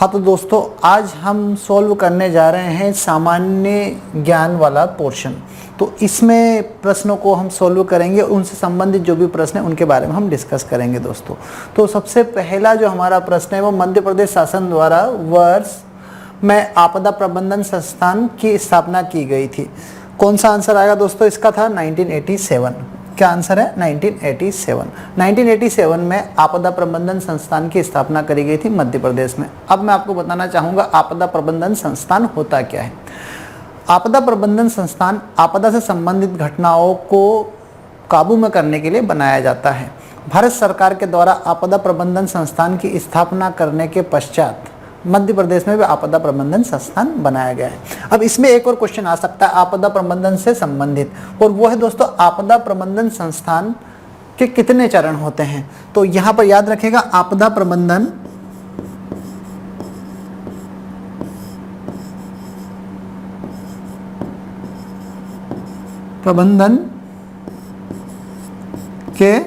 हाँ तो दोस्तों, आज हम सॉल्व करने जा रहे हैं सामान्य ज्ञान वाला पोर्शन। तो इसमें प्रश्नों को हम सॉल्व करेंगे, उनसे संबंधित जो भी प्रश्न है उनके बारे में हम डिस्कस करेंगे दोस्तों। तो सबसे पहला जो हमारा प्रश्न है वो मध्य प्रदेश शासन द्वारा वर्ष में आपदा प्रबंधन संस्थान की स्थापना की गई थी। कौन सा आंसर आएगा दोस्तों? इसका था 1987। क्या आंसर है? 1987। 1987 में आपदा प्रबंधन संस्थान की स्थापना करी गई थी मध्य प्रदेश में। अब मैं आपको बताना चाहूँगा आपदा प्रबंधन संस्थान होता क्या है। आपदा प्रबंधन संस्थान आपदा से संबंधित घटनाओं को काबू में करने के लिए बनाया जाता है। भारत सरकार के द्वारा आपदा प्रबंधन संस्थान की स्थापना करने के पश्चात मध्य प्रदेश में भी आपदा प्रबंधन संस्थान बनाया गया है। अब इसमें एक और क्वेश्चन आ सकता है आपदा प्रबंधन से संबंधित, और वो है दोस्तों आपदा प्रबंधन संस्थान के कितने चरण होते हैं। तो यहां पर याद रखिएगा आपदा प्रबंधन के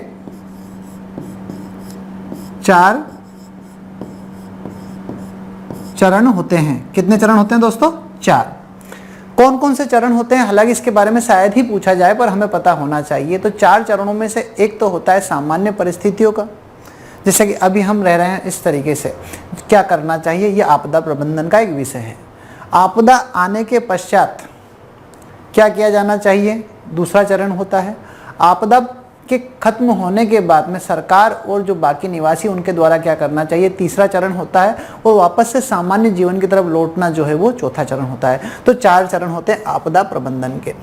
4 चरण होते हैं। कितने चरण होते हैं दोस्तों? 4। कौन कौन से चरण होते हैं? हालांकि इसके बारे में शायद ही पूछा जाए, पर हमें पता होना चाहिए। तो 4 चरणों में से एक तो होता है सामान्य परिस्थितियों का, जैसे कि अभी हम रह रहे हैं इस तरीके से क्या करना चाहिए, यह आपदा प्रबंधन का एक विषय है। आपदा आने के पश्चात क्या किया जाना चाहिए, दूसरा चरण होता है। आपदा के खत्म होने के बाद में सरकार और जो बाकी निवासी उनके द्वारा क्या करना चाहिए, तीसरा चरण होता है। और वापस से सामान्य जीवन की तरफ लौटना जो है वो चौथा चरण होता है। तो 4 चरण होते हैं आपदा प्रबंधन के।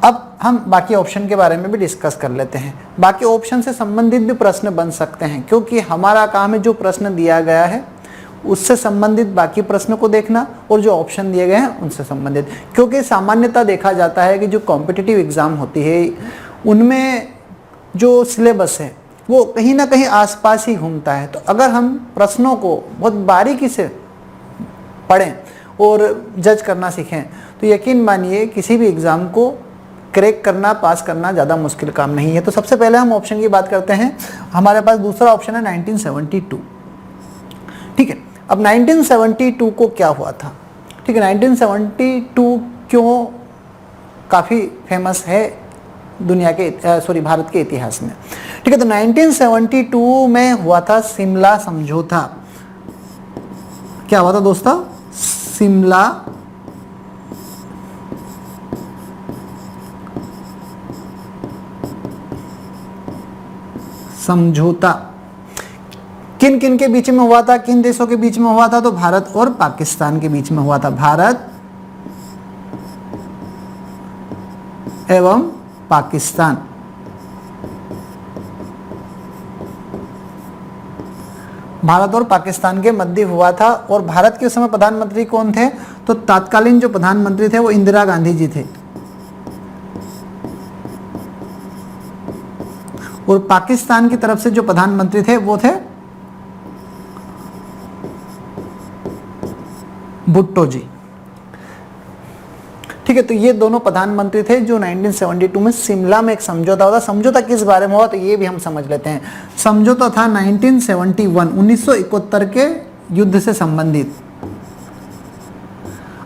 अब हम बाकी ऑप्शन के बारे में भी डिस्कस कर लेते हैं। बाकी ऑप्शन से संबंधित भी प्रश्न बन सकते हैं, क्योंकि हमारा काम है जो प्रश्न दिया गया है उससे संबंधित बाकी प्रश्नों को देखना और जो ऑप्शन दिए गए हैं उनसे संबंधित। क्योंकि सामान्यतः देखा जाता है कि जो कॉम्पिटिटिव एग्जाम होती है उनमें जो सिलेबस है वो कहीं ना कहीं आसपास ही घूमता है। तो अगर हम प्रश्नों को बहुत बारीकी से पढ़ें और जज करना सीखें तो यकीन मानिए किसी भी एग्ज़ाम को क्रैक करना, पास करना ज़्यादा मुश्किल काम नहीं है। तो सबसे पहले हम ऑप्शन की बात करते हैं। हमारे पास दूसरा ऑप्शन है 1972। ठीक है, अब 1972 को क्या हुआ था? ठीक है, 1972 क्यों काफ़ी फेमस है दुनिया के भारत के इतिहास में। ठीक है, तो 1972 में हुआ था शिमला समझौता। क्या हुआ था दोस्तों? शिमला समझौता। किन किन के बीच में हुआ था, किन देशों के बीच में हुआ था? तो भारत और पाकिस्तान के बीच में हुआ था। भारत एवं पाकिस्तान। भारत और पाकिस्तान के मध्य हुआ था। और भारत के उस समय प्रधानमंत्री कौन थे? तो तत्कालीन जो प्रधानमंत्री थे वो इंदिरा गांधी जी थे। और पाकिस्तान की तरफ से जो प्रधानमंत्री थे वो थे भुट्टो जी। ठीक है, तो ये दोनों प्रधानमंत्री थे जो 1972 में शिमला में एक समझौता हुआ था। समझौता किस बारे में हुआ तो ये भी हम समझ लेते हैं। समझौता था 1971 के युद्ध से संबंधित।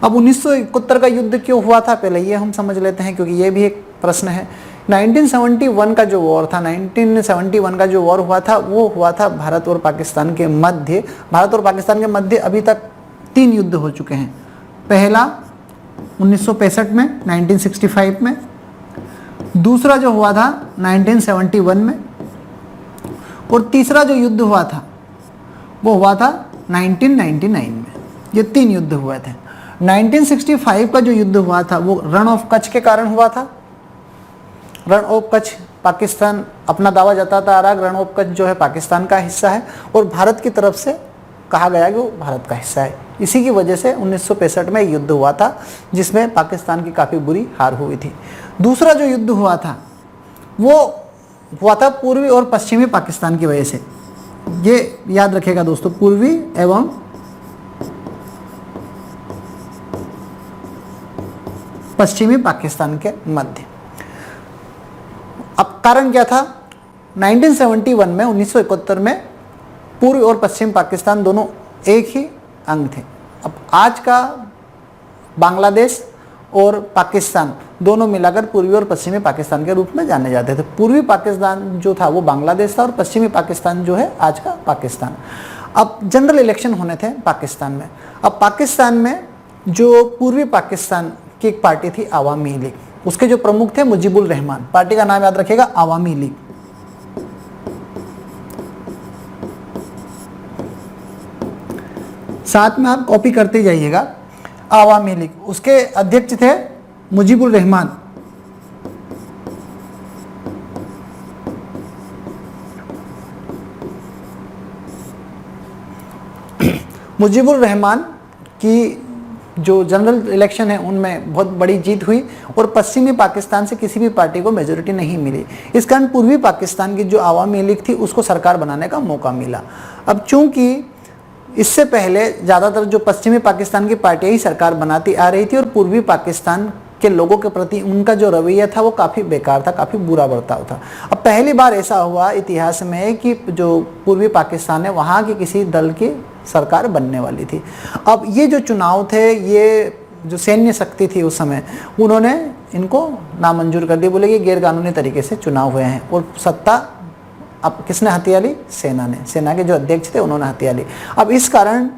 अब 1971 का युद्ध क्यों हुआ था पहले ये हम समझ लेते हैं, क्योंकि ये भी एक प्रश्न है। 1971 का जो वॉर था, 1971 का जो वॉर हुआ था वो हुआ था भारत और पाकिस्तान के मध्य। भारत और पाकिस्तान के मध्य अभी तक 3 युद्ध हो चुके हैं। पहला 1965 में, 1965 में। दूसरा जो हुआ था 1971 में। और तीसरा जो युद्ध हुआ था वो हुआ था 1999 में। ये 3 युद्ध हुए थे। 1965 का जो युद्ध हुआ था वो रण ऑफ कच्छ के कारण हुआ था। रण ऑफ कच्छ पाकिस्तान अपना दावा जताता आ रहा है, रण ऑफ कच्छ जो है पाकिस्तान का हिस्सा है और भारत की तरफ से कहा गया कि वो भारत का हिस्सा है। इसी की वजह से 1965 में युद्ध हुआ था जिसमें पाकिस्तान की काफ़ी बुरी हार हुई थी। दूसरा जो युद्ध हुआ था वो हुआ था पूर्वी और पश्चिमी पाकिस्तान की वजह से। ये याद रखिएगा दोस्तों, पूर्वी एवं पश्चिमी पाकिस्तान के मध्य। अब कारण क्या था? 1971 में 1971 में पूर्व और पश्चिम पाकिस्तान दोनों एक ही अंग थे। अब आज का बांग्लादेश और पाकिस्तान दोनों मिलाकर पूर्वी और पश्चिमी पाकिस्तान के रूप में जाने जाते थे। पूर्वी पाकिस्तान जो था वो बांग्लादेश था और पश्चिमी पाकिस्तान जो है आज का पाकिस्तान। अब जनरल इलेक्शन होने थे पाकिस्तान में। अब पाकिस्तान में जो पूर्वी पाकिस्तान की एक पार्टी थी आवामी लीग, उसके जो प्रमुख थे मुजीबुर रहमान, पार्टी का नाम याद रखिएगा आवामी लीग। साथ में आप कॉपी करते जाइएगा, आवामी लीग, उसके अध्यक्ष थे मुजीबुर रहमान। मुजीबुर रहमान की जो जनरल इलेक्शन है उनमें बहुत बड़ी जीत हुई और पश्चिमी पाकिस्तान से किसी भी पार्टी को मेजोरिटी नहीं मिली। इस कारण पूर्वी पाकिस्तान की जो आवामी लीग थी उसको सरकार बनाने का मौका मिला। अब चूंकि इससे पहले ज़्यादातर जो पश्चिमी पाकिस्तान की पार्टियां ही सरकार बनाती आ रही थी और पूर्वी पाकिस्तान के लोगों के प्रति उनका जो रवैया था वो काफ़ी बेकार था, काफ़ी बुरा बर्ताव था। अब पहली बार ऐसा हुआ इतिहास में कि जो पूर्वी पाकिस्तान है वहाँ की किसी दल की सरकार बनने वाली थी। अब ये जो चुनाव थे, ये जो सैन्य शक्ति थी उस समय, उन्होंने इनको नामंजूर कर दिया, बोले कि गैरकानूनी तरीके से चुनाव हुए हैं और सत्ता अब किसने हथिया ली? सेना ने। सेना के जो अध्यक्ष थे उन्होंने हथिया ली। अब इस कारण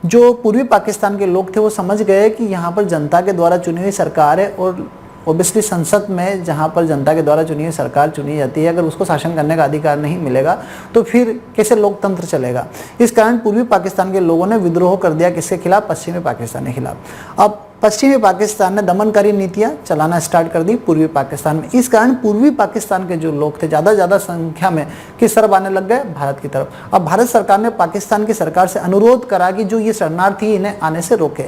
जो पूर्वी पाकिस्तान के लोग थे वो समझ गए कि यहाँ पर जनता के द्वारा चुनी हुई सरकार है और ओबियसली संसद में जहाँ पर जनता के द्वारा चुनी हुई सरकार चुनी जाती है, अगर उसको शासन करने का अधिकार नहीं मिलेगा तो फिर कैसे लोकतंत्र चलेगा। इस कारण पूर्वी पाकिस्तान के लोगों ने विद्रोह कर दिया किसके खिलाफ? पश्चिमी पाकिस्तान के खिलाफ। अब पश्चिमी पाकिस्तान ने दमनकारी नीतियाँ चलाना स्टार्ट कर दी पूर्वी पाकिस्तान में। इस कारण पूर्वी पाकिस्तान के जो लोग थे ज़्यादा संख्या में किस तरफ आने लग गए? भारत की तरफ। अब भारत सरकार ने पाकिस्तान की सरकार से अनुरोध करा कि जो ये शरणार्थी इन्हें आने से रोके,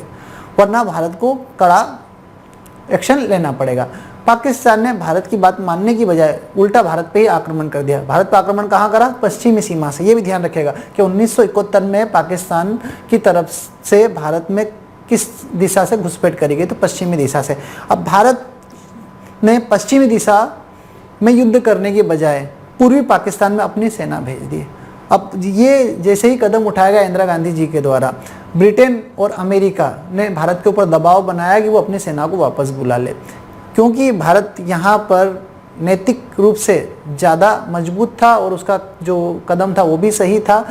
वरना भारत को कड़ा एक्शन लेना पड़ेगा। पाकिस्तान ने भारत की बात मानने की बजाय उल्टा भारत पे ही आक्रमण कर दिया। भारत पर आक्रमण कहाँ करा? पश्चिमी सीमा से। ये भी ध्यान रखिएगा कि 1971 में पाकिस्तान की तरफ से भारत में किस दिशा से घुसपैठ करी गई? तो पश्चिमी दिशा से। अब भारत ने पश्चिमी दिशा में युद्ध करने की बजाय पूर्वी पाकिस्तान में अपनी सेना भेज दी। अब ये जैसे ही कदम उठाया गया इंदिरा गांधी जी के द्वारा, ब्रिटेन और अमेरिका ने भारत के ऊपर दबाव बनाया कि वो अपनी सेना को वापस बुला ले, क्योंकि भारत यहाँ पर नैतिक रूप से ज़्यादा मजबूत था और उसका जो कदम था वो भी सही था।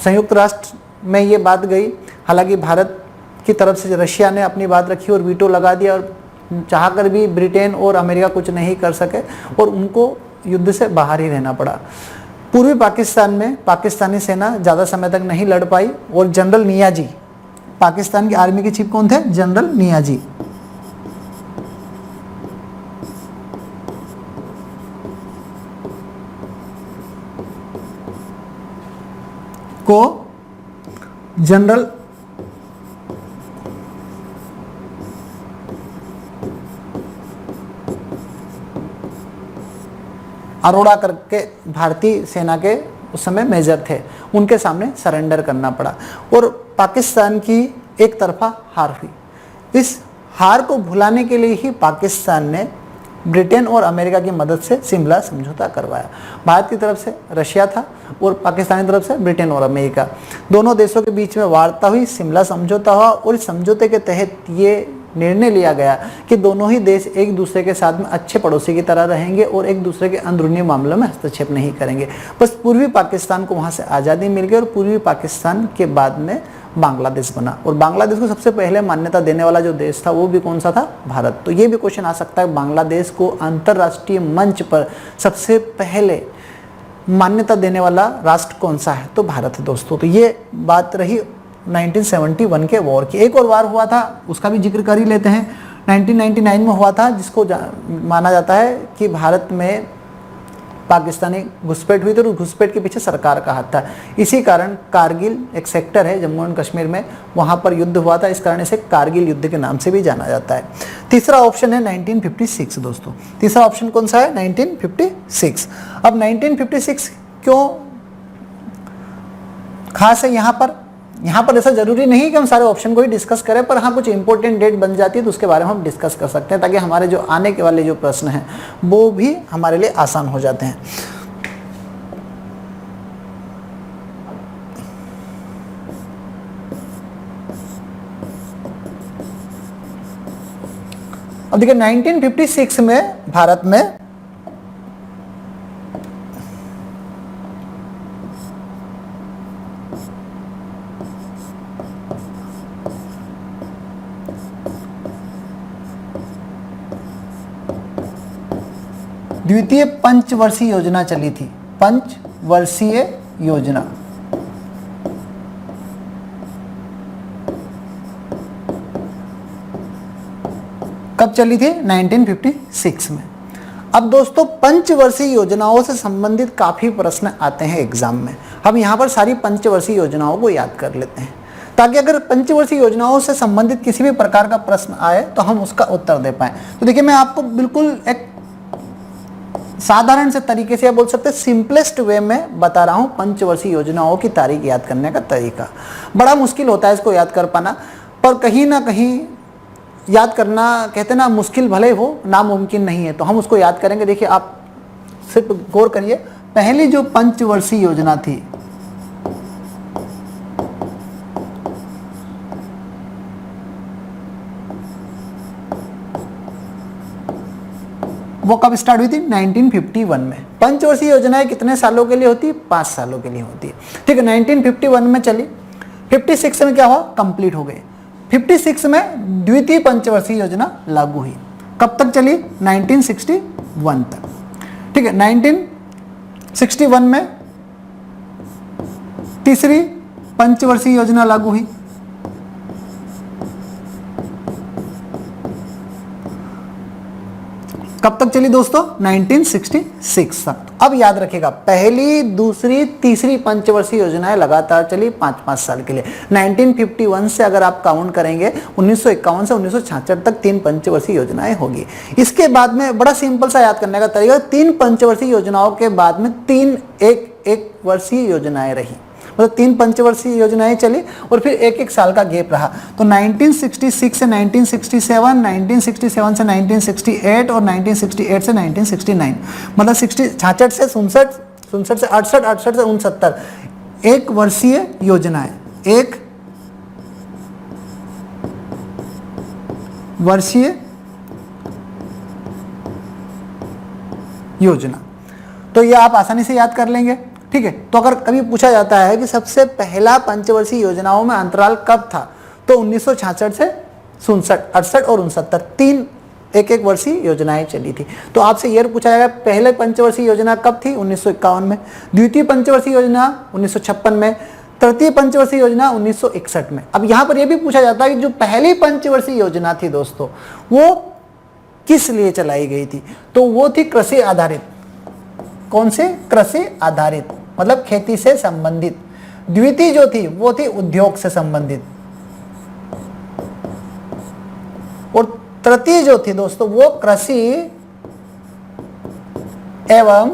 संयुक्त राष्ट्र में ये बात गई, हालांकि भारत की तरफ से रशिया ने अपनी बात रखी और वीटो लगा दिया और चाहकर भी ब्रिटेन और अमेरिका कुछ नहीं कर सके और उनको युद्ध से बाहर ही रहना पड़ा। पूर्वी पाकिस्तान में पाकिस्तानी सेना ज़्यादा समय तक नहीं लड़ पाई और जनरल नियाजी, पाकिस्तान की आर्मी के चीफ कौन थे? जनरल नियाजी, को जनरल अरोड़ा करके भारतीय सेना के उस समय मेजर थे, उनके सामने सरेंडर करना पड़ा और पाकिस्तान की एक तरफा हार हुई। इस हार को भुलाने के लिए ही पाकिस्तान ने ब्रिटेन और अमेरिका की मदद से शिमला समझौता करवाया। भारत की तरफ से रशिया था और पाकिस्तान की तरफ से ब्रिटेन और अमेरिका, दोनों देशों के बीच में वार्ता हुई, शिमला समझौता हुआ और इस समझौते के तहत ये निर्णय लिया गया कि दोनों ही देश एक दूसरे के साथ में अच्छे पड़ोसी की तरह रहेंगे और एक दूसरे के अंदरूनी मामलों में हस्तक्षेप नहीं करेंगे। बस पूर्वी पाकिस्तान को वहाँ से आज़ादी मिल गई और पूर्वी पाकिस्तान के बाद में बांग्लादेश बना और बांग्लादेश को सबसे पहले मान्यता देने वाला जो देश था वो भी कौन सा था? भारत। तो ये भी क्वेश्चन आ सकता है, बांग्लादेश को अंतर्राष्ट्रीय मंच पर सबसे पहले मान्यता देने वाला राष्ट्र कौन सा है? तो भारत है दोस्तों। तो ये बात रही 1971 के वॉर की। एक और वार हुआ था, उसका भी जिक्र कर ही लेते हैं। 1999 में हुआ था, जिसको माना जाता है कि भारत में पाकिस्तानी घुसपैठ हुई थी और उस घुसपैठ के पीछे सरकार का हाथ था। इसी कारण कारगिल एक सेक्टर है जम्मू एंड कश्मीर में, वहाँ पर युद्ध हुआ था, इस कारण इसे कारगिल युद्ध के नाम से भी जाना जाता है। तीसरा ऑप्शन है 1956 दोस्तों। तीसरा ऑप्शन कौन सा है? 1956। अब 1956 क्यों खास है यहाँ पर? यहाँ पर ऐसा जरूरी नहीं कि हम सारे ऑप्शन को ही डिस्कस करें, पर हाँ कुछ इंपॉर्टेंट डेट बन जाती है तो उसके बारे में हम डिस्कस कर सकते हैं, ताकि हमारे जो आने के वाले जो प्रश्न हैं वो भी हमारे लिए आसान हो जाते हैं। अब देखिए 1956 में भारत में द्वितीय पंचवर्षीय योजना चली थी। पंचवर्षीय योजना कब चली थी? 1956 में। अब दोस्तों पंचवर्षीय योजनाओं से संबंधित काफी प्रश्न आते हैं एग्जाम में। हम यहाँ पर सारी पंचवर्षीय योजनाओं को याद कर लेते हैं ताकि अगर पंचवर्षीय योजनाओं से संबंधित किसी भी प्रकार का प्रश्न आए तो हम उसका उत्तर दे पाए। तो देखिए मैं आपको बिल्कुल एक साधारण से तरीके से, या बोल सकते हैं सिंपलेस्ट वे में बता रहा हूं पंचवर्षीय योजनाओं की तारीख याद करने का तरीका। बड़ा मुश्किल होता है इसको याद कर पाना, पर कहीं ना कहीं याद करना, कहते ना मुश्किल भले हो नामुमकिन नहीं है, तो हम उसको याद करेंगे। देखिए आप सिर्फ गौर करिए, पहली जो पंचवर्षीय योजना थी वो कब स्टार्ट हुई थी? 1951 में। पंचवर्षीय योजनाएं कितने सालों के लिए होती है? 5 सालों के लिए होती है। ठीक है, 1951 में चली, 56 में क्या हुआ? कंप्लीट हो गई। 56 में द्वितीय पंचवर्षीय योजना लागू हुई। कब तक चली? 1961 तक। ठीक है, 1961 में तीसरी पंचवर्षीय योजना लागू हुई। कब तक चली दोस्तों? 1966 तक। अब याद रखिएगा, पहली, दूसरी, तीसरी पंचवर्षीय योजनाएं लगातार चली 5-5 साल के लिए। 1951 से अगर आप काउंट करेंगे 1951 से 1966 तक 3 पंचवर्षीय योजनाएं होगी। इसके बाद में बड़ा सिंपल सा याद करने का तरीका, 3 पंचवर्षीय योजनाओं के बाद में 3 एक वर्षीय योजनाएं रही, मतलब 3 पंचवर्षीय योजनाएं चली और फिर 1-1 साल का गैप रहा। तो 1966 से 1967, 1967 से 1968 और 1968 से 1969, मतलब 66 से 67, 67 से 68, 68 से 69 1 वर्षीय योजनाएं, 1 वर्षीय योजना। तो ये आप आसानी से याद कर लेंगे। ठीक है, तो अगर कभी पूछा जाता है कि सबसे पहला पंचवर्षीय योजनाओं में अंतराल कब था, तो 1966 से 67, 68 और 69 3 1-1 वर्षीय योजनाएं चली थी। तो आपसे यह पूछा जाएगा पहले पंचवर्षीय योजना कब थी? 1951 में। द्वितीय पंचवर्षीय योजना 1956 में। तृतीय पंचवर्षीय योजना 1961 में। अब यहाँ पर यह भी पूछा जाता है कि जो पहली पंचवर्षीय योजना थी दोस्तों, वो किस लिए चलाई गई थी? तो वो थी कृषि आधारित। कौन से? कृषि आधारित, मतलब खेती से संबंधित। द्वितीय जो थी वो थी उद्योग से संबंधित, और तृतीय जो थी दोस्तों वो कृषि एवं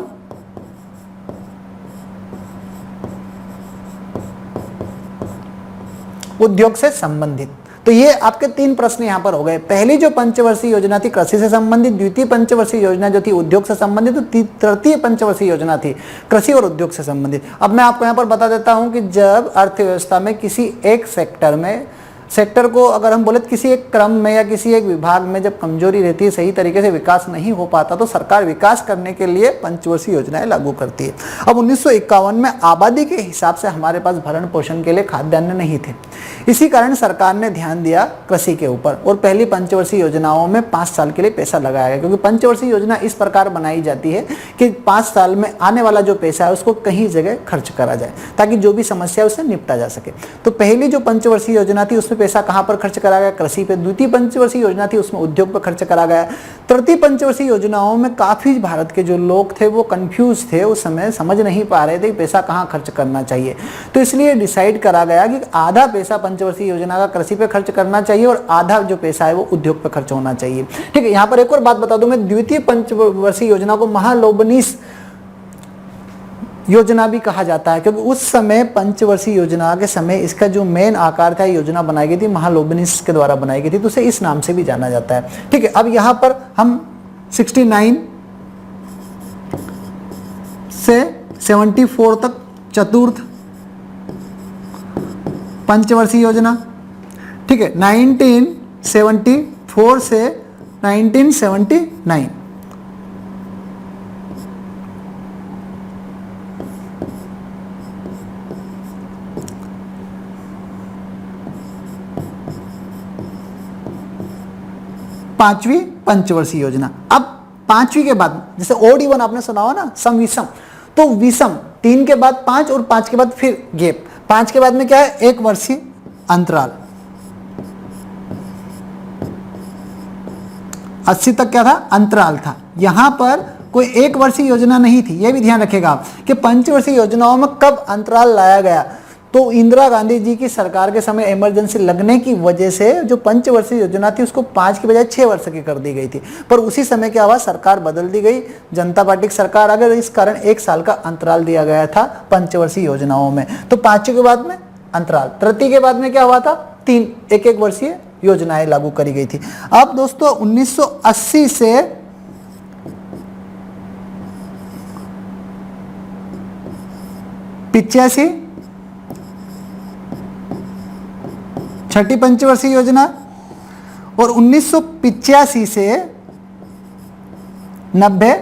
उद्योग से संबंधित। तो ये आपके 3 प्रश्न यहां पर हो गए। पहली जो पंचवर्षीय योजना थी कृषि से संबंधित, द्वितीय पंचवर्षीय योजना जो थी उद्योग से संबंधित, तो तृतीय पंचवर्षीय योजना थी कृषि और उद्योग से संबंधित। अब मैं आपको यहां पर बता देता हूं कि जब अर्थव्यवस्था में किसी एक सेक्टर को अगर हम बोले किसी एक क्रम में या किसी एक विभाग में जब कमजोरी रहती है, सही तरीके से विकास नहीं हो पाता, तो सरकार विकास करने के लिए पंचवर्षीय योजनाएं लागू करती है। अब 1951 में आबादी के हिसाब से हमारे पास भरण पोषण के लिए खाद्यान्न नहीं थे, इसी कारण सरकार ने ध्यान दिया कृषि के ऊपर और पहली पंचवर्षीय योजनाओं में 5 साल के लिए पैसा लगाया गया। क्योंकि पंचवर्षीय योजना इस प्रकार बनाई जाती है कि 5 साल में आने वाला जो पैसा है उसको कहीं जगह खर्च करा जाए ताकि जो भी समस्या है उससे निपटा जा सके। तो पहली जो पंचवर्षीय योजना थी उसमें पैसा कहां पर खर्च करा गया? कृषि पे। द्वितीय पंचवर्षीय योजना थी उसमें उद्योग पर खर्च करा गया। तृतीय पंचवर्षीय योजनाओं में काफी भारत के जो लोग थे वो कंफ्यूज थे, उस समय समझ नहीं पा रहे थे कि पैसा कहां खर्च करना चाहिए, तो इसलिए डिसाइड करा गया कि आधा पैसा पंचवर्षीय योजना का कृषि पे खर्च करना चाहिए और आधा जो पैसा है वो उद्योग पे खर्च होना चाहिए। ठीक है, यहां पर एक और बात बता दूं मैं, द्वितीय पंचवर्षीय योजना को महालोबनीस योजना भी कहा जाता है क्योंकि उस समय पंचवर्षीय योजना के समय इसका जो मेन आकार था, योजना बनाई गई थी महालोबनीस के द्वारा बनाई गई थी, तो उसे इस नाम से भी जाना जाता है। ठीक है, अब यहां पर हम 69 से 74 तक चतुर्थ पंचवर्षीय योजना। ठीक है, 1974 से 1979। पांचवी पंचवर्षीय योजना। अब पांचवी के बाद जैसे OD1 आपने सुना हो ना, सम विषम, तो विषम 3 के बाद 5 और 5 के बाद फिर गैप। 5 के बाद में क्या है, 1 वर्षीय अंतराल। 80 तक क्या था, अंतराल था। यहां पर कोई 1 वर्षीय योजना नहीं थी, यह भी ध्यान रखेगा आप कि पंचवर्षीय योजनाओं में कब अंतराल लाया गया। तो इंदिरा गांधी जी की सरकार के समय इमरजेंसी लगने की वजह से जो पंचवर्षीय योजना थी उसको 5 की बजाय 6 वर्ष की कर दी गई थी। पर उसी समय क्या हुआ, सरकार बदल दी गई, जनता पार्टी की सरकार आ गई, इस कारण 1 साल का अंतराल दिया गया था पंचवर्षीय योजनाओं में। तो 5 के बाद में अंतराल, तृतीय के बाद में क्या हुआ था, 3 1 वर्षीय योजनाएं लागू करी गई थी। अब दोस्तों 1980 से 85 छठी पंचवर्षीय योजना, और 1985 से 90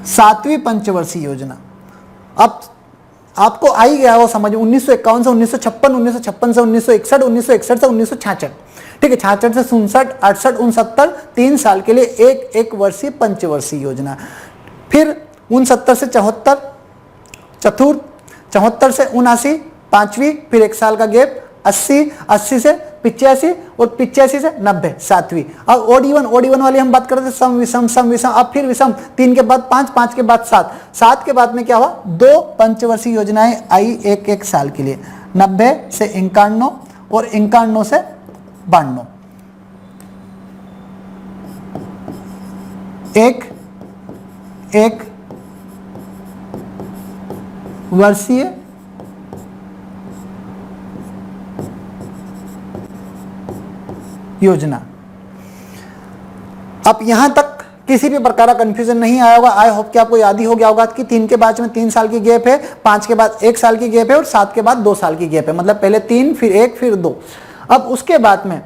7वीं पंचवर्षीय योजना। अब आपको आ ही गया वो समझ, 1951 से 1956, 1956 से 1961, 1961 से 1966, ठीक है, 66 से 67, 68, 69, 3 साल के लिए 1 वर्षीय पंचवर्षीय योजना। फिर 69 से 74 चतुर्थ, 74 से 79 पांचवी, फिर 1 साल का गैप, 80, 80 से 85 और 85 से 90 7वीं। अब OD1 वाली हम बात कर रहे थे, सम विषम सम विषम, अब फिर विषम 3 के बाद 5, 5 के बाद 7, 7 के बाद में क्या हुआ, 2 पंचवर्षीय योजनाएं आई 1 साल के लिए, 90 से 91 और 91 से 92। एक वर्षीय योजना। अब यहां तक किसी भी प्रकार का कंफ्यूजन नहीं आया होगा। आई होप कि आपको याद ही हो गया होगा कि 3 के बाद में 3 साल की गैप है, 5 के बाद 1 साल की गैप है और 7 के बाद 2 साल की गैप है, मतलब पहले 3 फिर 1 फिर 2। अब उसके बाद में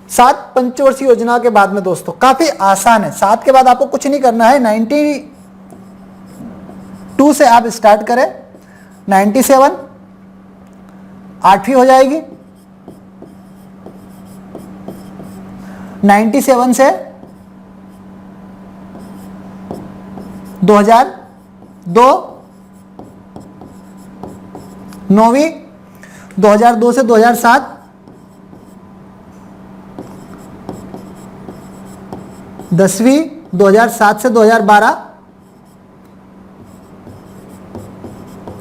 7 पंचवर्षीय योजना के बाद में दोस्तों काफी आसान है। 7 के बाद आपको कुछ नहीं करना है, 92 से आप स्टार्ट करें, 97 8वीं हो जाएगी, 97 से 2002 9वीं, 2002 से 2007 10वीं, 2007 से 2012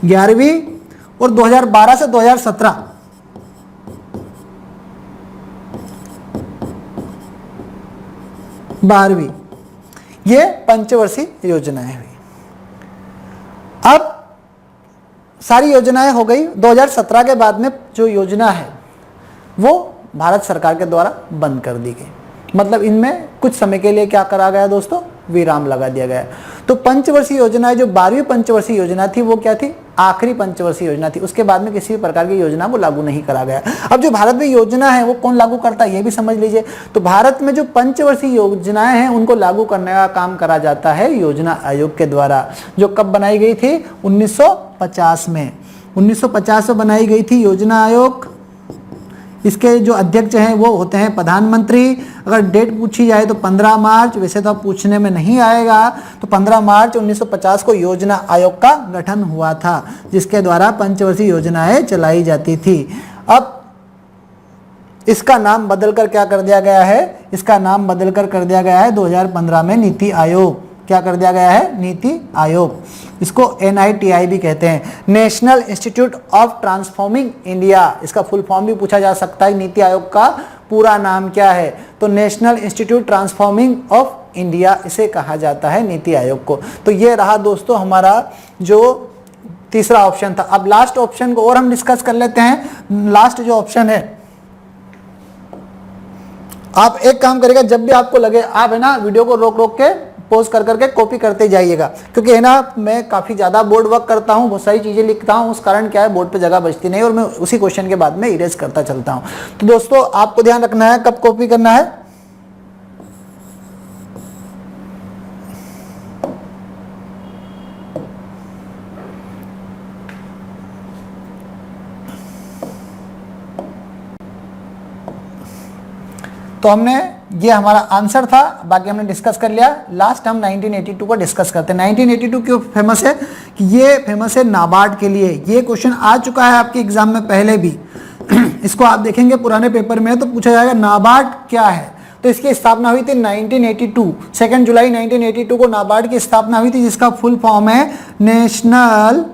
11वीं और 2012 से 2017 12वीं। ये पंचवर्षीय योजनाएं हुई। अब सारी योजनाएं हो गई। 2017 के बाद में जो योजना है वो भारत सरकार के द्वारा बंद कर दी गई, मतलब इनमें कुछ समय के लिए क्या करा गया दोस्तों, विराम लगा दिया गया। तो पंचवर्षीय योजना जो 12वीं पंचवर्षीय योजना थी वो क्या थी, आखिरी पंचवर्षीय योजना थी। उसके बाद में किसी भी प्रकार की योजना वो लागू नहीं करा गया। अब जो भारत में योजना है वो कौन लागू करता है ये भी समझ लीजिए। तो भारत में जो पंचवर्षीय योजनाएं हैं उनको लागू करने का काम करा जाता है योजना आयोग के द्वारा, जो कब बनाई गई थी, 1950 में। 1950 में बनाई गई थी योजना आयोग। इसके जो अध्यक्ष हैं वो होते हैं प्रधानमंत्री। अगर डेट पूछी जाए तो 15 मार्च, वैसे तो अब पूछने में नहीं आएगा, तो 15 मार्च 1950 को योजना आयोग का गठन हुआ था, जिसके द्वारा पंचवर्षीय योजनाएं चलाई जाती थी। अब इसका नाम बदलकर क्या कर दिया गया है, इसका नाम बदलकर कर दिया गया है 2015 में नीति आयोग। क्या कर दिया गया है, नीति आयोग। इसको NITI भी कहते हैं, national institute of transforming India. इसका फुल फॉर्म भी पूछा जा सकता है, नीति आयोग का पूरा नाम क्या है, तो national institute transforming of India इसे कहा जाता है, नीति आयोग को। तो ये रहा दोस्तों हमारा जो तीसरा ऑप्शन था। अब लास्ट ऑप्शन को और हम डिस्कस कर लेते हैं। लास्ट जो ऑप्शन है, आप एक काम करेगा, जब भी आपको लगे आप है ना वीडियो को रोक रोक के पोज कर करके कॉपी करते जाइएगा, क्योंकि है ना मैं काफ़ी ज़्यादा बोर्ड वर्क करता हूँ, बहुत सारी चीज़ें लिखता हूँ, उस कारण क्या है बोर्ड पे जगह बचती नहीं और मैं उसी क्वेश्चन के बाद में इरेज करता चलता हूँ। तो दोस्तों आपको ध्यान रखना है कब कॉपी करना है। तो हमने ये हमारा आंसर था, बाकी हमने डिस्कस कर लिया। लास्ट हम 1982 को डिस्कस करते हैं। 1982 क्यों फेमस है कि ये फेमस है नाबार्ड के लिए। ये क्वेश्चन आ चुका है आपके एग्जाम में पहले भी इसको आप देखेंगे पुराने पेपर में तो पूछा जाएगा नाबार्ड क्या है। तो इसकी स्थापना हुई थी 1982, 2 जुलाई 1982 को नाबार्ड की स्थापना हुई थी, जिसका फुल फॉर्म है national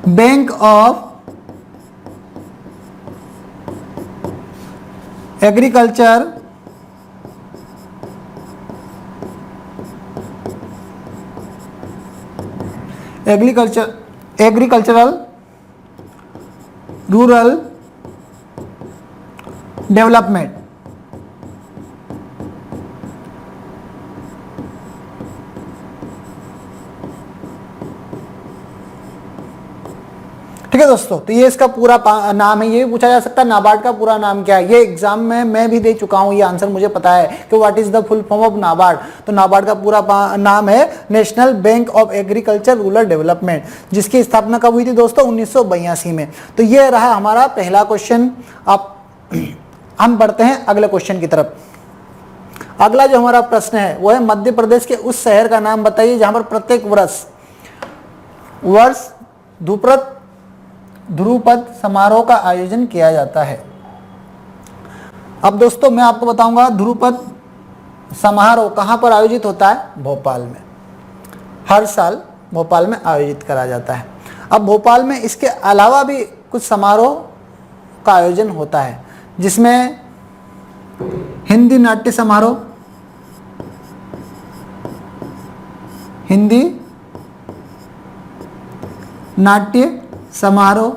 bank of agricultural rural development. ठीक है दोस्तों, तो ये इसका पूरा नाम है। ये पूछा जा सकता है नाबार्ड का पूरा नाम क्या है। ये एग्जाम में मैं भी दे चुका हूं, ये आंसर मुझे पता है कि what is the full form of NABARD. तो नाबार्ड का पूरा नाम है national bank of agriculture rural development, जिसकी स्थापना कब हुई थी दोस्तों 1982 में। तो ये रहा हमारा पहला क्वेश्चन। अब हम बढ़ते हैं अगले क्वेश्चन की तरफ। अगला जो हमारा प्रश्न है वो है मध्य प्रदेश के उस शहर का नाम बताइए जहां पर प्रत्येक वर्ष ध्रुपद समारोह का आयोजन किया जाता है। अब दोस्तों मैं आपको बताऊंगा ध्रुपद समारोह कहां पर आयोजित होता है। भोपाल में, हर साल भोपाल में आयोजित करा जाता है। अब भोपाल में इसके अलावा भी कुछ समारोह का आयोजन होता है, जिसमें हिंदी नाट्य समारोह, हिंदी नाट्य समारोह,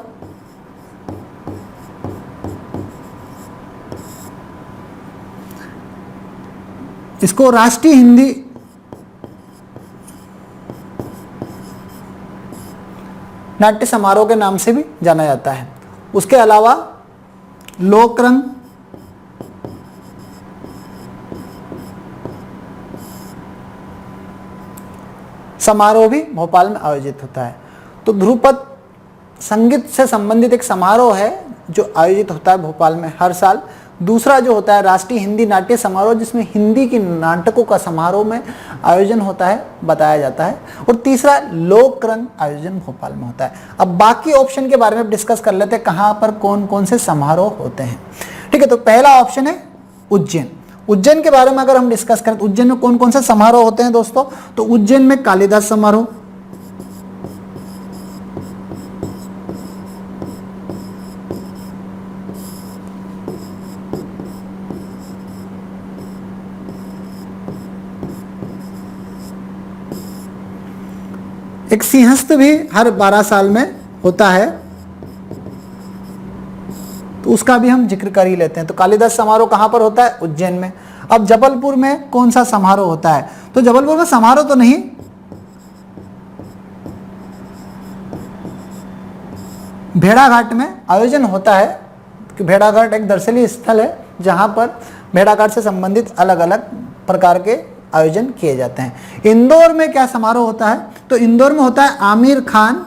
इसको राष्ट्रीय हिंदी नाट्य समारोह के नाम से भी जाना जाता है। उसके अलावा लोकरंग समारोह भी भोपाल में आयोजित होता है। तो ध्रुपद संगीत से संबंधित एक समारोह है जो आयोजित होता है भोपाल में हर साल। दूसरा जो होता है राष्ट्रीय हिंदी नाट्य समारोह, जिसमें हिंदी के नाटकों का समारोह में आयोजन होता है, बताया जाता है। और तीसरा लोकरंग आयोजन भोपाल में होता है। अब बाकी ऑप्शन के बारे में डिस्कस कर लेते हैं, कहाँ पर कौन कौन से समारोह होते हैं। ठीक है, तो पहला ऑप्शन है उज्जैन। उज्जैन के बारे में अगर हम डिस्कस करें तो उज्जैन में कौन कौन से समारोह होते हैं दोस्तों। तो उज्जैन में कालिदास समारोह, एक सिंहस्थ भी हर 12 साल में होता है, तो उसका भी हम जिक्र कर ही लेते हैं। तो कालिदास समारोह कहां पर होता है, उज्जैन में। अब जबलपुर में कौन सा समारोह होता है, तो जबलपुर में समारोह तो नहीं, भेड़ाघाट में आयोजन होता है। कि भेड़ाघाट एक दर्शनीय स्थल है जहां पर भेड़ाघाट से संबंधित अलग अलग प्रकार के आयोजन किए जाते हैं। इंदौर में क्या समारोह होता है, तो इंदौर में होता है आमिर खान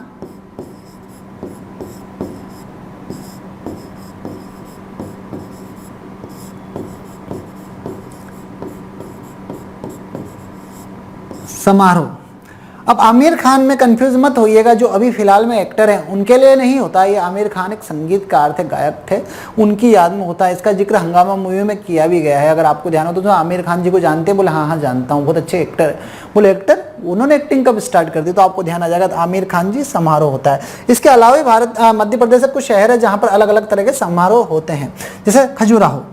समारोह। अब आमिर खान में कंफ्यूज मत होइएगा, जो अभी फिलहाल में एक्टर हैं उनके लिए नहीं होता ये। आमिर खान एक संगीतकार थे, गायक थे, उनकी याद में होता है। इसका जिक्र हंगामा मूवी में किया भी गया है। अगर आपको ध्यान हो तो आमिर खान जी को जानते हैं, बोले हाँ हाँ जानता हूँ, बहुत अच्छे एक्टर है। बोले एक्टर, उन्होंने एक्टिंग कब स्टार्ट कर दी, तो आपको ध्यान आ जाएगा। तो आमिर खान जी समारोह होता है। इसके अलावा भी मध्य प्रदेश में कुछ शहर है जहाँ पर अलग अलग तरह के समारोह होते हैं, जैसे खजुराहो।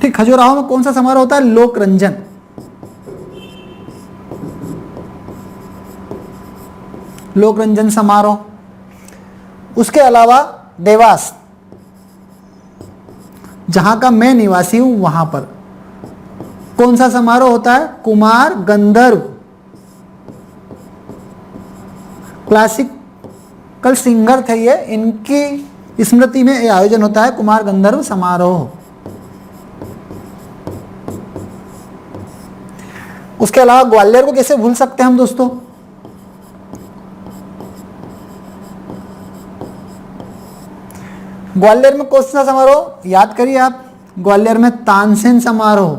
ठीक, खजुराहो में कौन सा समारोह होता है, लोकरंजन। लोकरंजन समारोह। उसके अलावा देवास, जहां का मैं निवासी हूं, वहां पर कौन सा समारोह होता है? कुमार गंधर्व। क्लासिकल सिंगर थे ये, इनकी स्मृति में यह आयोजन होता है कुमार गंधर्व समारोह। उसके अलावा ग्वालियर को कैसे भूल सकते हैं हम दोस्तों? ग्वालियर में कौन सा समारोह याद करिए आप? ग्वालियर में तानसेन समारोह।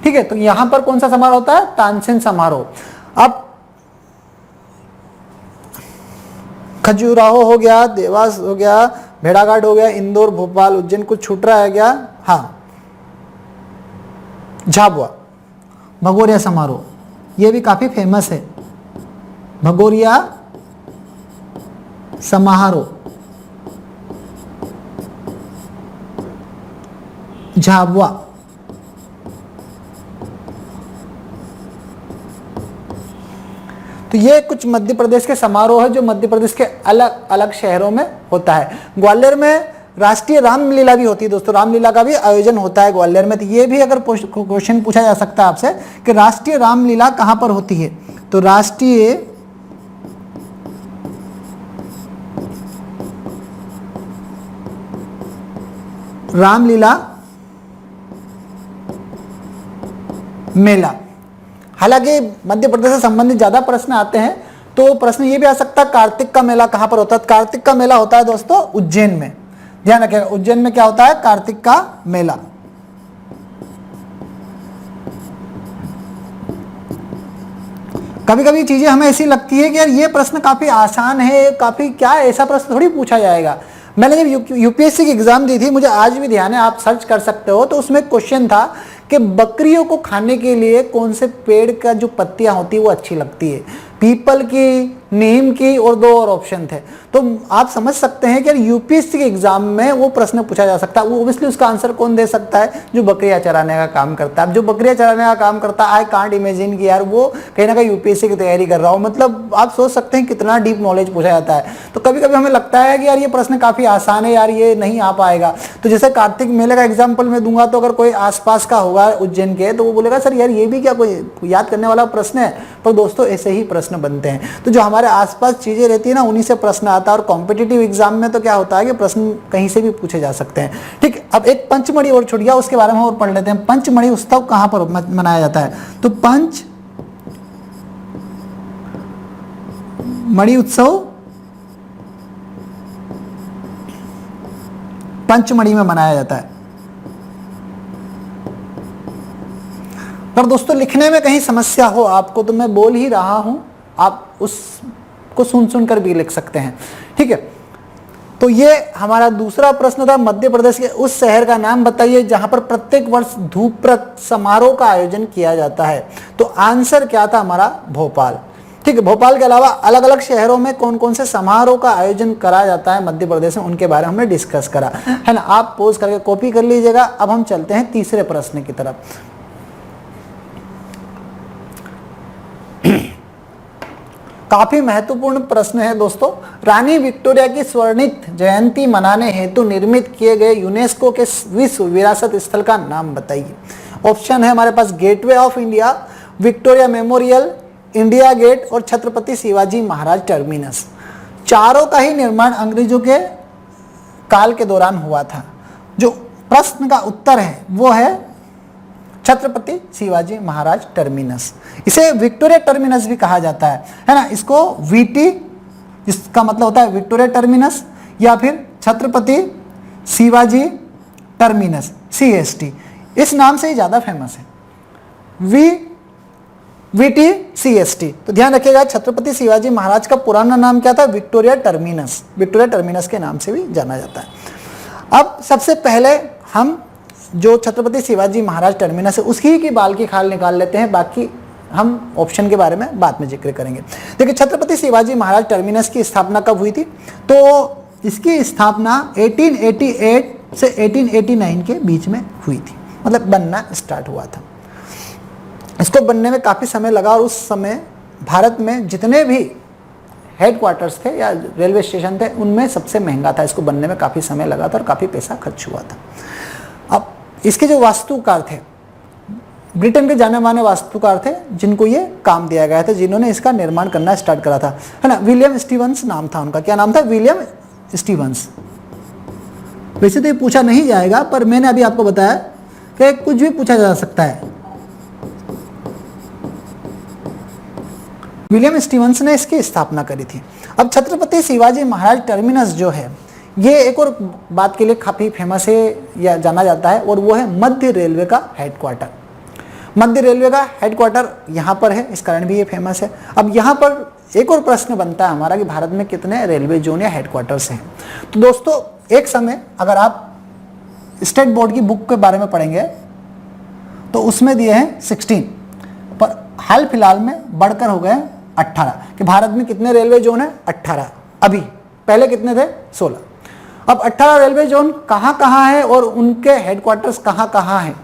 ठीक है, तो यहां पर कौन सा समारोह होता है? तानसेन समारोह। अब खजुराहो हो गया, देवास हो गया, भेड़ाघाट हो गया, इंदौर, भोपाल, उज्जैन, कुछ छूट रहा है क्या? हाँ, झाबुआ, भगोरिया समारोह, ये भी काफी फेमस है। भगोरिया समारोह, झाबुआ। तो ये कुछ मध्य प्रदेश के समारोह है जो मध्य प्रदेश के अलग अलग शहरों में होता है। ग्वालियर में राष्ट्रीय रामलीला भी होती है दोस्तों, रामलीला का भी आयोजन होता है ग्वालियर में। तो ये भी अगर क्वेश्चन पूछा जा सकता है आपसे कि राष्ट्रीय रामलीला कहां पर होती है, तो राष्ट्रीय रामलीला मेला। हालांकि मध्य प्रदेश से संबंधित ज्यादा प्रश्न आते हैं, तो प्रश्न ये भी आ सकता है कार्तिक का मेला कहां पर होता है? कार्तिक का मेला होता है दोस्तों उज्जैन में। ध्यान रखिएगा, उज्जैन में क्या होता है? कार्तिक का मेला। कभी कभी चीजें हमें ऐसी लगती है कि यार ये प्रश्न काफी आसान है, काफी क्या ऐसा प्रश्न थोड़ी पूछा जाएगा। मैंने जब यूपीएससी की एग्जाम दी थी, मुझे आज भी ध्यान है, आप सर्च कर सकते हो, तो उसमें क्वेश्चन था कि बकरियों को खाने के लिए कौन से पेड़ का जो पत्तियां होती है वो अच्छी लगती है? पीपल की, नीम की, और दो और ऑप्शन थे। तो आप समझ सकते हैं कि यूपीएससी के एग्जाम में वो प्रश्न पूछा जा सकता है। वो ओब्वियसली उसका आंसर कौन दे सकता है? जो बकरियां चराने का काम करता है। अब जो बकरियां चराने का काम करता है, आई कांट इमेजिन कि यार वो कहीं ना कहीं यूपीएससी की तैयारी कर रहा हो। मतलब आप सोच सकते हैं कितना डीप नॉलेज पूछा जाता है। तो कभी कभी हमें लगता है कि यार ये प्रश्न काफी आसान है, यार ये नहीं आ पाएगा। तो जैसे कार्तिक मेले का एग्जाम्पल मैं दूंगा, तो अगर कोई आसपास का होगा उज्जैन के, तो वो बोलेगा सर यार ये भी क्या कोई याद करने वाला प्रश्न है? पर दोस्तों ऐसे ही प्रश्न बनते हैं। तो जो हमारे आसपास चीजें रहती है ना, उन्हीं से प्रश्न आता है। और कॉम्पिटिटिव एग्जाम में तो क्या होता है कि प्रश्न कहीं से भी पूछे जा सकते हैं। ठीक, अब एक पंचमढ़ी और छूट गया, उसके बारे में और पढ़ लेते हैं। पंचमढ़ी उत्सव कहां पर मनाया जाता है? तो पंचमढ़ी उत्सव पंचमढ़ी में मनाया जाता है। पर दोस्तों लिखने में कहीं समस्या हो आपको, तो मैं बोल ही रहा हूं, आप उसको सुन कर भी लिख सकते हैं। ठीक है, तो ये हमारा दूसरा प्रश्न था। मध्य प्रदेश के उस शहर का नाम बताइए जहां पर प्रत्येक वर्ष धूप समारोह का आयोजन किया जाता है। तो आंसर क्या था हमारा? भोपाल। ठीक है, भोपाल के अलावा अलग अलग शहरों में कौन कौन से समारोह का आयोजन करा जाता है मध्य प्रदेश में, उनके बारे में हमने डिस्कस करा है ना। आप पोज करके कॉपी कर लीजिएगा। अब हम चलते हैं तीसरे प्रश्न की तरफ। काफी महत्वपूर्ण प्रश्न है दोस्तों। रानी विक्टोरिया की स्वर्णित जयंती मनाने हेतु निर्मित किए गए यूनेस्को के विश्व विरासत स्थल का नाम बताइए। ऑप्शन है हमारे पास gateway of India, Victoria memorial, India gate और छत्रपति शिवाजी महाराज टर्मिनस। चारों का ही निर्माण अंग्रेजों के काल के दौरान हुआ था। जो प्रश्न का उत्तर है वो है छत्रपति शिवाजी महाराज टर्मिनस। इसे विक्टोरिया टर्मिनस भी कहा जाता है ना। इसको वीटी, इसका मतलब होता है विक्टोरिया टर्मिनस, या फिर छत्रपति शिवाजी टर्मिनस, CST, इस नाम से ही ज्यादा फेमस है। VT CST। तो ध्यान रखिएगा, छत्रपति शिवाजी महाराज का पुराना नाम क्या था? Victoria terminus. विक्टोरिया टर्मिनस के नाम से भी जाना जाता है। अब सबसे पहले हम जो छत्रपति शिवाजी महाराज टर्मिनस है उसकी की बाल की खाल निकाल लेते हैं, बाकी हम ऑप्शन के बारे में बाद में जिक्र करेंगे। देखिए, छत्रपति शिवाजी महाराज टर्मिनस की स्थापना कब हुई थी? तो इसकी स्थापना 1888 से 1889 के बीच में हुई थी, मतलब बनना स्टार्ट हुआ था। इसको बनने में काफ़ी समय लगा और उस समय भारत में जितने भी हेडक्वार्टर्स थे या रेलवे स्टेशन थे उनमें सबसे महंगा था। इसको बनने में काफ़ी समय लगा था और काफ़ी पैसा खर्च हुआ था। अब इसके जो वास्तुकार थे, ब्रिटेन के जाने माने वास्तुकार थे जिनको ये काम दिया गया था, जिन्होंने इसका निर्माण करना स्टार्ट करा था, है ना। विलियम स्टीवंस नाम था उनका। क्या नाम था? William Stevens. वैसे तो ये पूछा नहीं जाएगा, पर मैंने अभी आपको बताया कि कुछ भी पूछा जा सकता है। विलियम स्टीवंस ने इसकी स्थापना करी थी। अब छत्रपति शिवाजी महाराज टर्मिनस जो है, ये एक और बात के लिए काफ़ी फेमस है या जाना जाता है, और वो है मध्य रेलवे का हेडक्वार्टर। मध्य रेलवे का हेडक्वार्टर यहाँ पर है, इस कारण भी ये फेमस है। अब यहाँ पर एक और प्रश्न बनता है हमारा कि भारत में कितने रेलवे जोन या हेडक्वार्टर्स हैं। तो दोस्तों, एक समय अगर आप स्टेट बोर्ड की बुक के बारे में पढ़ेंगे तो उसमें दिए हैं 16, पर हाल फिलहाल में बढ़कर हो गए 18 कि भारत में कितने रेलवे जोन है? 18 अभी। पहले कितने थे? 16। अब 18 रेलवे जोन कहाँ है और उनके हेडक्वार्टर्स कहाँ हैं,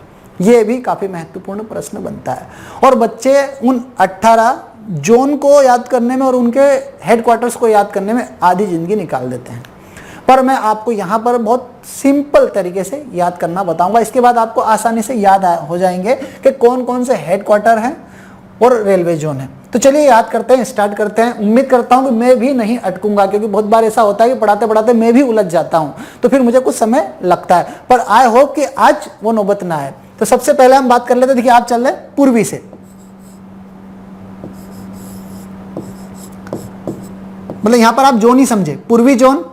ये भी काफ़ी महत्वपूर्ण प्रश्न बनता है। और बच्चे उन 18 जोन को याद करने में और उनके हेडक्वार्टर्स को याद करने में आधी ज़िंदगी निकाल देते हैं। पर मैं आपको यहाँ पर बहुत सिंपल तरीके से याद करना बताऊंगा। इसके बाद आपको आसानी से याद हो जाएंगे कि कौन कौन से हेडक्वार्टर हैं और रेलवे जोन है। तो चलिए याद करते हैं, स्टार्ट करते हैं। उम्मीद करता हूं कि मैं भी नहीं अटकूंगा, क्योंकि बहुत बार ऐसा होता है कि पढ़ाते पढ़ाते मैं भी उलझ जाता हूं, तो फिर मुझे कुछ समय लगता है। पर आई होप कि आज वो नौबत ना आए। तो सबसे पहले हम बात कर लेते हैं। देखिए, आप चल रहे पूर्वी से, मतलब यहां पर आप जोन ही समझे। पूर्वी जोन,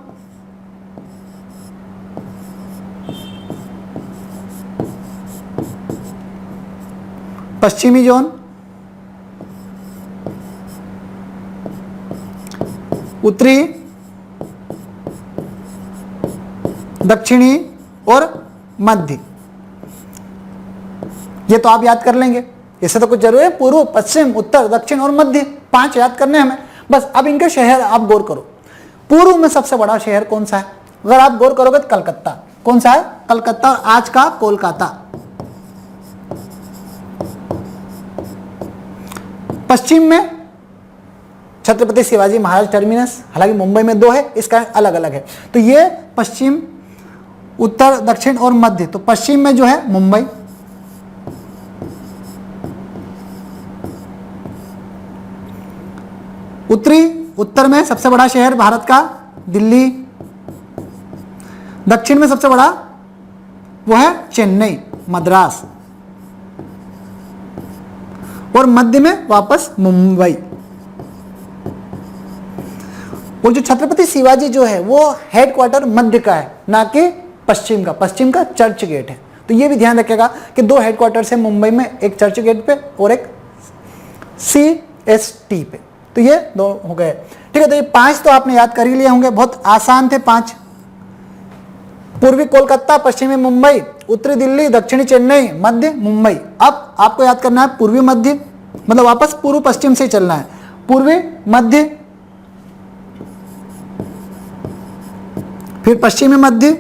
पश्चिमी जोन, उत्तरी, दक्षिणी और मध्य। ये तो आप याद कर लेंगे, इससे तो कुछ जरूरी है। पूर्व, पश्चिम, उत्तर, दक्षिण और मध्य, 5 याद करने हमें बस। अब इनके शहर आप गौर करो। पूर्व में सबसे बड़ा शहर कौन सा है? अगर आप गौर करोगे तो कलकत्ता। कौन सा है? कलकत्ता, और आज का कोलकाता। पश्चिम में छत्रपति शिवाजी महाराज टर्मिनस, हालांकि मुंबई में 2 है, इसका अलग अलग है। तो ये पश्चिम, उत्तर, दक्षिण और मध्य। तो पश्चिम में जो है मुंबई, उत्तर में सबसे बड़ा शहर भारत का दिल्ली, दक्षिण में सबसे बड़ा वो है चेन्नई, मद्रास, और मध्य में वापस मुंबई। और जो छत्रपति शिवाजी जो है वो हेडक्वार्टर मध्य का है, ना कि पश्चिम का। पश्चिम का चर्च गेट है। तो ये भी ध्यान रखिएगा कि 2 हेडक्वार्टर्स है मुंबई में, एक चर्च गेट पे और एक CST पे। तो ये 2 हो गए, ठीक है। तो ये 5 तो आपने याद कर ही लिए होंगे, बहुत आसान थे 5। पूर्वी कोलकाता, पश्चिमी मुंबई, उत्तरी दिल्ली, दक्षिणी चेन्नई, मध्य मुंबई। अब आपको याद करना है पूर्वी मध्य, मतलब वापस पूर्व पश्चिम से ही चलना है। पूर्वी, मध्य, फिर पश्चिमी मध्य,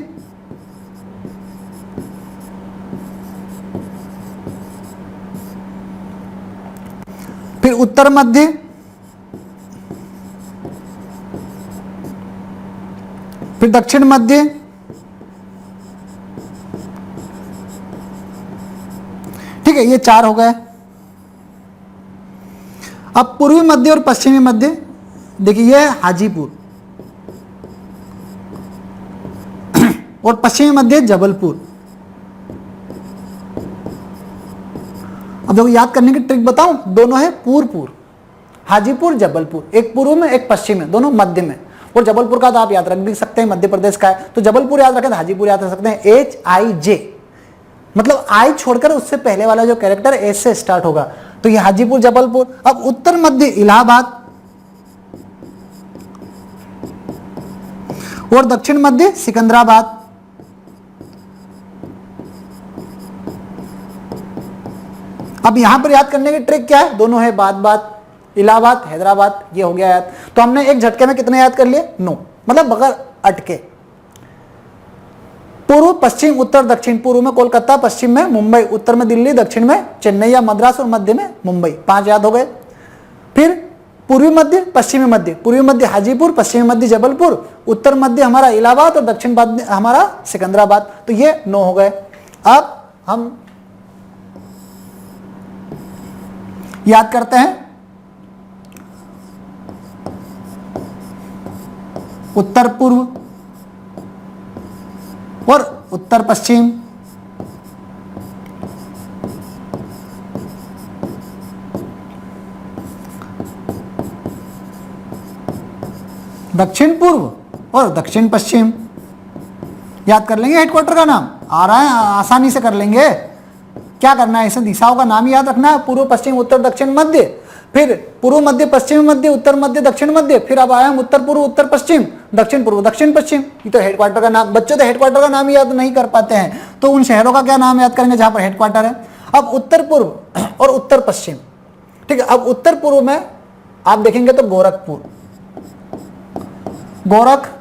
फिर उत्तर मध्य, फिर दक्षिण मध्य, ठीक है। ये 4 हो गए। अब पूर्वी मध्य और पश्चिमी मध्य, देखिए ये है हाजीपुर और पश्चिमी मध्य जबलपुर। अब देखो, याद करने की ट्रिक बताऊं, दोनों है पूर्व, हाजीपुर, जबलपुर, एक पूर्व में एक पश्चिम में, दोनों मध्य में। और जबलपुर का तो आप याद रख भी सकते हैं, मध्य प्रदेश का है, तो जबलपुर याद रखें तो हाजीपुर याद रख सकते हैं। HIJ, मतलब आई छोड़कर उससे पहले वाला जो कैरेक्टर एस से स्टार्ट होगा, तो ये हाजीपुर, जबलपुर। अब उत्तर मध्य इलाहाबाद और दक्षिण मध्य सिकंदराबाद। अब यहां पर याद करने की ट्रिक क्या है? दोनों है बात, इलाहाबाद, हैदराबाद, ये हो गया याद। तो हमने एक झटके में कितने याद कर लिए? 9, मतलब बगैर अटके। पूर्व, पश्चिम, उत्तर, दक्षिण। पूर्व में कोलकाता, पश्चिम में मुंबई, उत्तर में दिल्ली, दक्षिण में चेन्नई या मद्रास और मध्य में मुंबई। 5 याद हो गए। फिर पूर्वी मध्य, पश्चिमी मध्य। पूर्वी मध्य हाजीपुर, पश्चिमी मध्य जबलपुर, उत्तर मध्य हमारा इलाहाबाद और दक्षिण मध्य हमारा सिकंदराबाद। तो ये 9 हो गए। अब हम याद करते हैं उत्तर पूर्व और उत्तर पश्चिम, दक्षिण पूर्व और दक्षिण पश्चिम। याद कर लेंगे हेडक्वार्टर का नाम, आ रहा है, आसानी से कर लेंगे। क्या करना है, इसे दिशाओं का नाम याद रखना है, पूर्व, पश्चिम, उत्तर, दक्षिण, मध्य। फिर पूर्व मध्य, पश्चिम मध्य, उत्तर मध्य, दक्षिण मध्य। फिर अब आया हम उत्तर पूर्व, उत्तर पश्चिम, दक्षिण पूर्व, दक्षिण पश्चिम। ये तो हेडक्वार्टर का नाम। बच्चे तो हेडक्वार्टर का नाम याद नहीं कर पाते हैं, तो उन शहरों का क्या नाम याद करेंगे जहां पर हेडक्वार्टर है। अब उत्तर पूर्व और उत्तर पश्चिम, ठीक है। अब उत्तर पूर्व में आप देखेंगे तो गोरखपुर, गोरखपुर,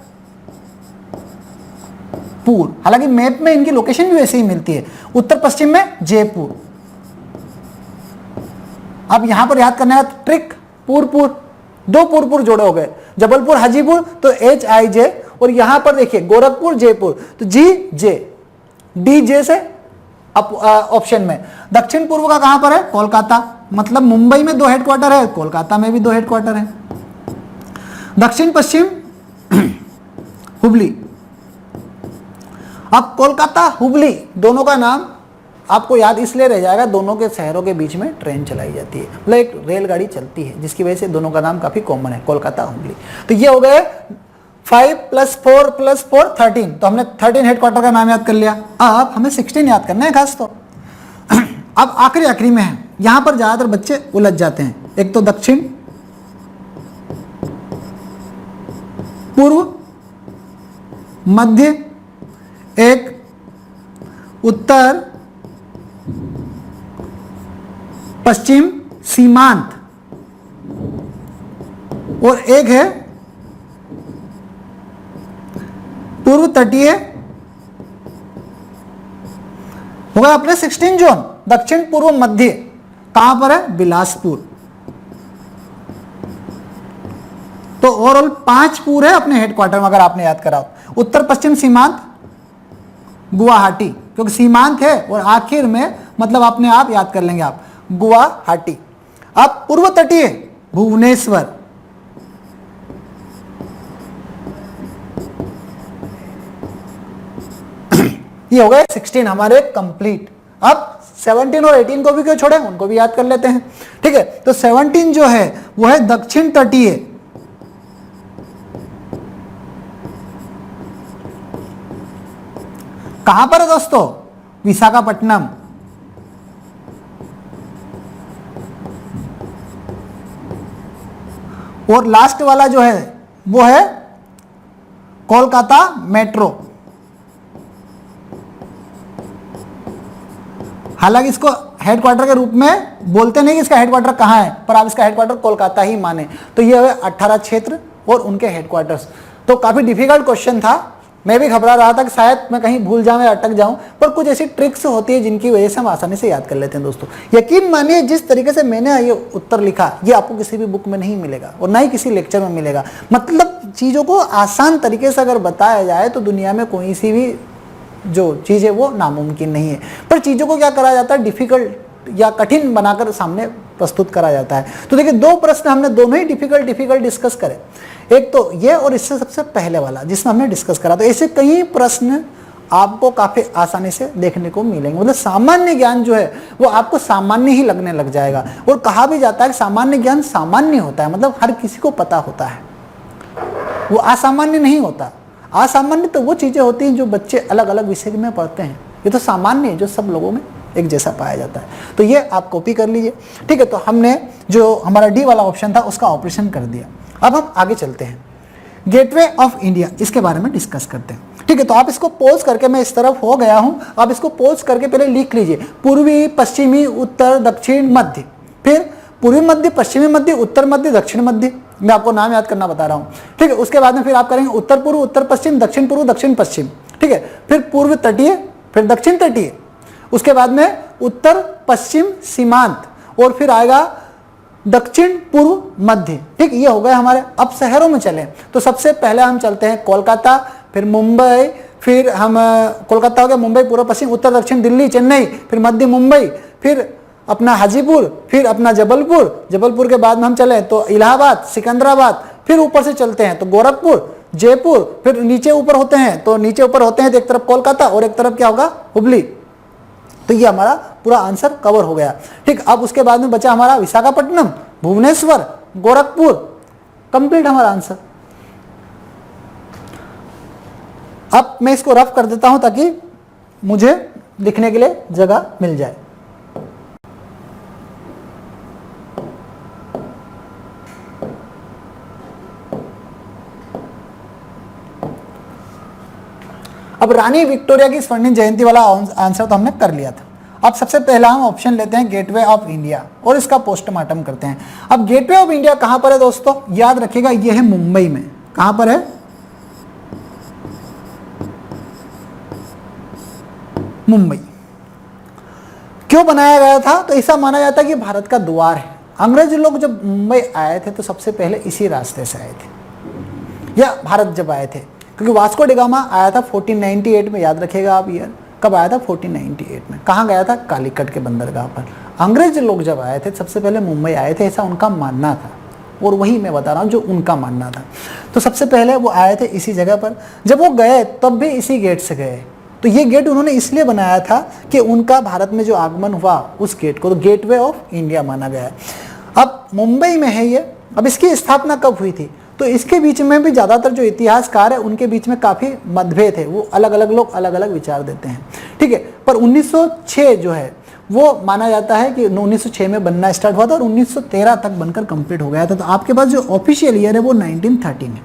हालांकि मैप में इनकी लोकेशन भी वैसे ही मिलती है। उत्तर पश्चिम में जयपुर। अब यहां पर याद करने का ट्रिक, पूरपुर, 2 पूरपुर जोड़े हो गए, जबलपुर, हाजीपुर, तो HIJ। और यहां पर देखिए गोरखपुर, जयपुर, तो GJ, DJ से ऑप्शन में। दक्षिण पूर्व का कहां पर है, कोलकाता, मतलब मुंबई में 2 हेडक्वार्टर है, कोलकाता में भी 2 हेडक्वार्टर है। दक्षिण पश्चिम हुबली। अब कोलकाता, हुबली दोनों का नाम आपको याद इसलिए रह जाएगा, दोनों के शहरों के बीच में ट्रेन चलाई जाती है, मतलब एक रेलगाड़ी चलती है, जिसकी वजह से दोनों का नाम काफी कॉमन है, कोलकाता, हुबली। तो ये हो गए 5 + 4 + 4 13। तो हमने 13 हेडक्वार्टर का नाम याद कर लिया। अब हमें 16 याद करना है खास तो। अब आखिरी में है, यहां पर ज्यादातर बच्चे उलझ जाते हैं। एक तो दक्षिण पूर्व, मध्य, एक उत्तर पश्चिम सीमांत, और एक है पूर्व तटीय। हो गया अपने 16 जोन। दक्षिण पूर्व मध्य कहां पर है, बिलासपुर। तो ओवरऑल 5 पूर है अपने हेडक्वार्टर में, अगर आपने याद करा। उत्तर पश्चिम सीमांत गुवाहाटी, क्योंकि सीमांत है, और आखिर में मतलब अपने आप याद कर लेंगे आप, गुवाहाटी। अब पूर्व तटीय भुवनेश्वर, ये हो गए 16 हमारे कंप्लीट। अब 17 और 18 को भी क्यों छोड़े, उनको भी याद कर लेते हैं, ठीक है। तो 17 जो है वो है दक्षिण तटीय, कहां पर है दोस्तों, विशाखापट्टनम। और लास्ट वाला जो है वो है कोलकाता मेट्रो। हालांकि इसको हेडक्वार्टर के रूप में बोलते नहीं कि इसका हेडक्वार्टर कहां है, पर आप इसका हेडक्वार्टर कोलकाता ही माने। तो ये है 18 क्षेत्र और उनके हेडक्वार्टर्स। तो काफी डिफिकल्ट क्वेश्चन था, मैं भी घबरा रहा था कि शायद मैं कहीं भूल जाऊं या अटक जाऊं, पर कुछ ऐसी ट्रिक्स होती है जिनकी वजह से हम आसानी से याद कर लेते हैं दोस्तों। यकीन मानिए जिस तरीके से मैंने ये उत्तर लिखा, ये आपको किसी भी बुक में नहीं मिलेगा और ना ही किसी लेक्चर में मिलेगा। मतलब चीज़ों को आसान तरीके से अगर बताया जाए तो दुनिया में कोई सी भी जो चीज़ है वो नामुमकिन नहीं है, पर चीज़ों को क्या करा जाता है, डिफिकल्ट या कठिन बनाकर सामने प्रस्तुत करा जाता है। तो देखिए 2 प्रश्न हमने दोनों ही डिफिकल्ट डिस्कस करे, एक तो ये और इससे सबसे पहले वाला जिसमें हमने डिस्कस करा। तो ऐसे कई प्रश्न आपको काफी आसानी से देखने को मिलेंगे। मतलब सामान्य ज्ञान जो है वो आपको सामान्य ही लगने लग जाएगा। और कहा भी जाता है कि सामान्य ज्ञान सामान्य होता है, मतलब हर किसी को पता होता है, वो असामान्य नहीं होता। असामान्य तो वो चीजें होती हैं जो बच्चे अलग अलग विषय में पढ़ते हैं, ये तो सामान्य है जो सब लोगों में एक जैसा पाया जाता है। तो ये आप कॉपी कर लीजिए, ठीक है। तो हमने जो हमारा डी वाला ऑप्शन था उसका ऑपरेशन कर दिया। अब हम आगे चलते हैं, गेटवे ऑफ इंडिया, इसके बारे में डिस्कस करते हैं, ठीक है। तो आप इसको पोज करके, मैं इस तरफ हो गया हूं, आप इसको पोज करके पहले लिख लीजिए, पूर्वी, पश्चिमी, उत्तर, दक्षिण, मध्य, फिर पूर्वी मध्य, पश्चिमी मध्य, उत्तर मध्य, दक्षिण मध्य। मैं आपको नाम याद करना बता रहा हूं, ठीक है। उसके बाद में फिर आप करेंगे उत्तर पूर्व, उत्तर पश्चिम, दक्षिण पूर्व, दक्षिण पश्चिम, ठीक है, फिर पूर्व तटीय, फिर दक्षिण तटीय, उसके बाद में उत्तर पश्चिम सीमांत, और फिर आएगा दक्षिण पूर्व मध्य। ठीक, ये हो गए हमारे। अब शहरों में चलें तो सबसे पहले हम चलते हैं कोलकाता, फिर मुंबई, फिर हम कोलकाता हो गया, मुंबई पूर्व पश्चिम, उत्तर दक्षिण दिल्ली चेन्नई, फिर मध्य मुंबई, फिर अपना हाजीपुर, फिर अपना जबलपुर, जबलपुर के बाद में हम चले तो इलाहाबाद, सिकंदराबाद, फिर ऊपर से चलते हैं तो गोरखपुर, जयपुर, फिर नीचे ऊपर होते हैं तो नीचे ऊपर होते हैं तो एक तरफ कोलकाता और एक तरफ क्या होगा, हुबली। तो ये हमारा पूरा आंसर कवर हो गया। ठीक, अब उसके बाद में बचा हमारा विशाखापट्टनम, भुवनेश्वर, गोरखपुर, कंप्लीट हमारा आंसर। अब मैं इसको रफ कर देता हूं ताकि मुझे लिखने के लिए जगह मिल जाए। अब रानी विक्टोरिया की स्वर्णिम जयंती वाला आंसर तो हमने कर लिया था। अब सबसे पहला हम ऑप्शन लेते हैं गेटवे ऑफ इंडिया और इसका पोस्टमार्टम करते हैं। अब गेटवे ऑफ इंडिया कहां पर है दोस्तों, याद रखिएगा ये है मुंबई में। कहां पर है, मुंबई। क्यों बनाया गया था, तो ऐसा माना जाता है कि भारत का द्वार है। अंग्रेज लोग जब मुंबई आए थे तो सबसे पहले इसी रास्ते से आए थे, या भारत जब आए थे, क्योंकि वास्को डी गामा आया था 1498 में, याद रखिएगा आप ईयर कब आया था, 1498 में। कहाँ गया था, कालीकट के बंदरगाह पर। अंग्रेज लोग जब आए थे सबसे पहले मुंबई आए थे, ऐसा उनका मानना था, और वही मैं बता रहा हूँ जो उनका मानना था। तो सबसे पहले वो आए थे इसी जगह पर। जब वो गए तब भी इसी गेट से गए। तो ये गेट उन्होंने इसलिए बनाया था कि उनका भारत में जो आगमन हुआ उस गेट को तो गेटवे ऑफ इंडिया माना गया है। अब मुंबई में है ये। अब इसकी स्थापना कब हुई थी, तो इसके बीच में भी ज़्यादातर जो इतिहासकार है उनके बीच में काफ़ी मतभेद है, वो अलग अलग लोग अलग अलग विचार देते हैं। ठीक है, पर 1906 जो है वो माना जाता है कि 1906 में बनना स्टार्ट हुआ था और 1913 तक बनकर कंप्लीट हो गया था। तो आपके पास जो ऑफिशियल ईयर है वो 1913 है।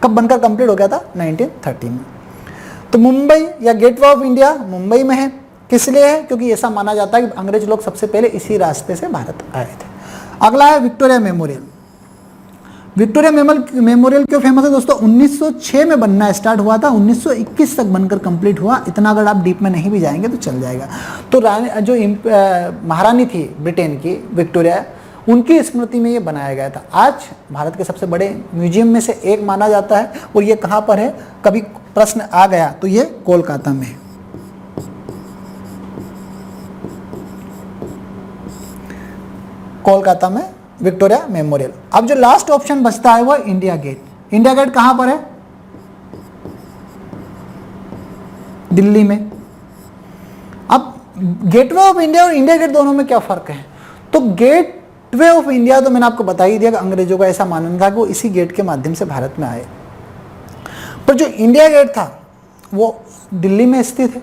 कब बनकर कंप्लीट हो गया था, 1913 में। तो मुंबई या गेटवे ऑफ इंडिया मुंबई में है, किस लिए है, क्योंकि ऐसा माना जाता है कि अंग्रेज लोग सबसे पहले इसी रास्ते से भारत आए थे। अगला है विक्टोरिया मेमोरियल। विक्टोरिया मेमोरियल क्यों फेमस है दोस्तों, 1906 में बनना स्टार्ट हुआ था, 1921 तक बनकर कंप्लीट हुआ। इतना अगर आप डीप में नहीं भी जाएंगे तो चल जाएगा। तो जो महारानी थी ब्रिटेन की विक्टोरिया, उनकी स्मृति में ये बनाया गया था। आज भारत के सबसे बड़े म्यूजियम में से एक माना जाता है। और ये कहाँ पर है, कभी प्रश्न आ गया तो ये कोलकाता में है। कोलकाता में विक्टोरिया मेमोरियल। अब जो लास्ट ऑप्शन बचता है वो इंडिया गेट। इंडिया गेट कहां पर है, दिल्ली में। अब गेटवे ऑफ इंडिया और इंडिया गेट दोनों में क्या फर्क है, तो गेटवे ऑफ इंडिया तो मैंने आपको बता ही दिया कि अंग्रेजों का ऐसा मानना था कि वो इसी गेट के माध्यम से भारत में आए। पर जो इंडिया गेट था वो दिल्ली में स्थित है।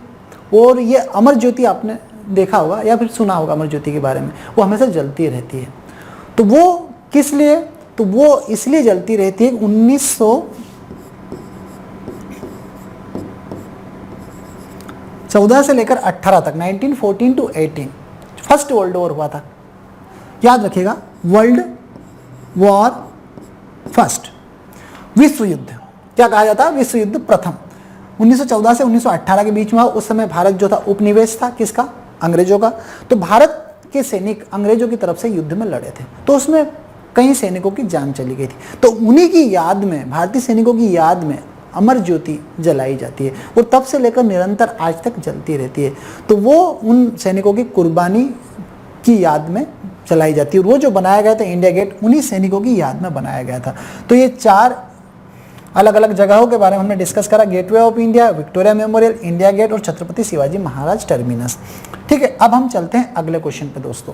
और ये अमर ज्योति आपने देखा होगा या फिर सुना होगा अमर ज्योति के बारे में, वो हमेशा जलती रहती है। तो वो किस लिए, तो वो इसलिए जलती रहती है 1914 से लेकर 18 तक, 1914 to 18 फर्स्ट वर्ल्ड वॉर हुआ था। याद रखिएगा, वर्ल्ड वॉर फर्स्ट, विश्व युद्ध क्या कहा जाता है, विश्व युद्ध प्रथम 1914 से 1918 के बीच में हुआ। उस समय भारत जो था उपनिवेश था, किसका, अंग्रेजों का। तो भारत के सैनिक अंग्रेजों की तरफ से युद्ध में लड़े थे, तो उसमें कई सैनिकों की जान चली गई थी। तो उन्हीं की याद में, भारतीय सैनिकों की याद में अमर ज्योति जलाई जाती है और तब से लेकर निरंतर आज तक जलती रहती है। तो वो उन सैनिकों की कुर्बानी की याद में जलाई जाती है। और वो जो बनाया गया था इंडिया गेट, उन्हीं सैनिकों की याद में बनाया गया था। तो ये चार अलग अलग जगहों के बारे में हमने डिस्कस करा, gateway of India, Victoria memorial, India gate और छत्रपति शिवाजी महाराज टर्मिनस। ठीक है, अब हम चलते हैं अगले क्वेश्चन पे दोस्तों।